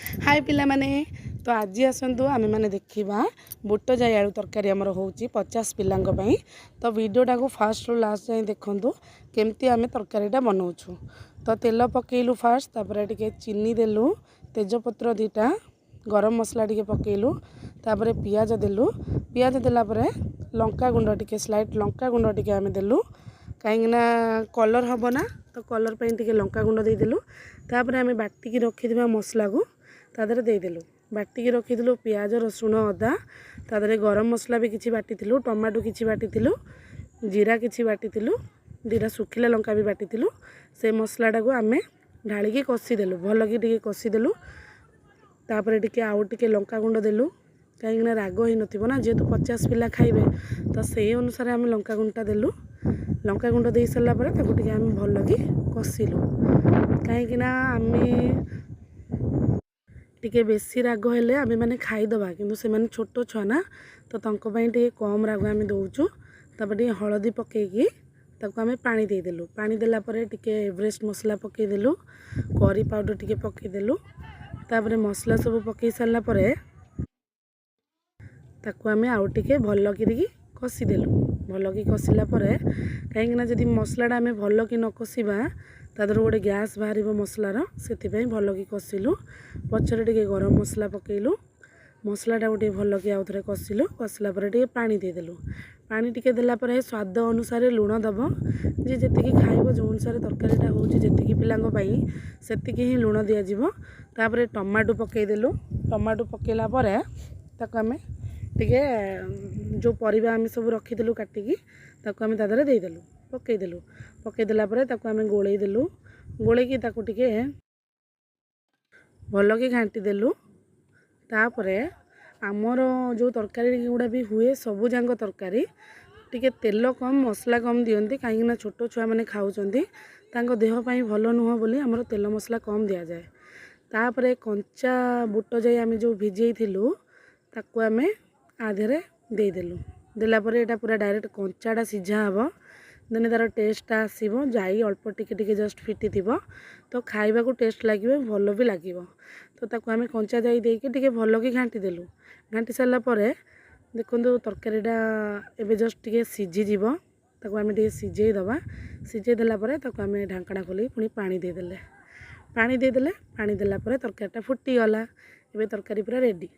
हाय पिला माने तो आज आसतु आम मैंने देखा बुट जाई आलू तरकारी आमर हो 50 पिलांई। तो वीडियोटा को फास्ट रू लास्ट जाए देखूँ केमती आम तरकारीटा बनाऊँ। तो तेल पकेलु फास्ट तापर टिके चीनी देलु तेजपत्र 2टा गरम मसला टिके पकेलु तापर पियाज देलु पियाज देलापर लंका गुंड टिके स्लाइट लंका गुंड टिके आम देलु कहीं कलर हम ना तो कलर टिके लंका गुंड देदेलु तापर आम बाटिकी रखिथिबा मसला को तादरे देदेलु बाटिकी रखिलु पियाज रसुण अदा तादरे गरम मसला भी किछि बाटिथिलु टमाटो किछि बाटिथिलु जीरा किछि बाटिथिलु 2टा सुखिला लंका भी बाटिथिलु से मसलाटा को आमे ढालिकी कषिदेलु भल कि टिके कषिदेलु तापर टिके आउ टिके लंका गुंड देलु कहीं राग ही नथिबो ना जेहेतु 50 पिला खाइबे तो से अनुसार आम लंका गुंडा देलु लंका गुंड दे सारा पर टिके आम भल कि कषिलु कहीं आमे टिके बेसी राग हेले आमे माने खाईदबा किंतु से माने छोट छुआ ना तो तंको पई टिके कम राग आमे दउचु तापर टिके हळदी पकेकी ताको आमे पानी देदेलु पानी देला परे टिके एवरेस्ट मसला पके देलु करी पाउडर टिके पके देलु तापर मसला सब पके सारला परे ताको आमे आउ टिके भल कि कषिदेलु भल कि कषिला परे कहीं जदि मसलाटा आमे भल कि न कषिबा तादर गोटे गैस बाहर मसलार से भल कि कषिलु पचर टिके गरम मसला पकेलु मसलाटा गोटे भल कि आउ थे कषिलु कषिला टिके पानी देदेलु पानी टिके देला परे स्वाद अनुसार लुण दब जी जेतिकी खाइबो जो अनुसार तरकारीटा होउची जेतिकी पिलांग पई सेतिकी ही लुण दिया जिवो तापर टमाटो पकेदेलु टमाटो पकेला परे ताको आमे टिके जो परिबा आमे सब रखिदेलु काटिकी ताको आमे तादरे देदेलु पकेदेला परे ताको आमे गोळेदेलु गोळेकी ताको टिके भल कि घांटी देलु तापरे आमर जो तरकारी गुड़ा भी हुए सबू जांक तरकारी टिके तेल कम मसला कम दियंती कहीं छोट छुआ मैंने खाऊंती देह पाई भल नुह बोली आमर तेल मसला कम दि जाए तापरे कंचा बुट जाई आमे जो भिजई थिलु ताको आमे आधेरे देदेलु देलापर एटा पूरा डायरेक्ट कंचाटा सिझा हे देन तार टेस्टा आसो जाई अल्प टिके टिके जस्ट फिटी थी तो खाइबा को टेस्ट लगे भल भी लगे तो ताको आमे कंचा जाई देके टिके भल कि घांटी देलु घांटी सारा पर देखो तरकारीटा एबे जस्ट टिके सिझी जीवो ताको आमे टिके सिझेई दबा सिझेई देला परे ताको आमे ढांकणा खोली पुणी पानी देदेले पानी देला परे तरकारीटा फुटी गला एबे तरकारी पूरा रेडी।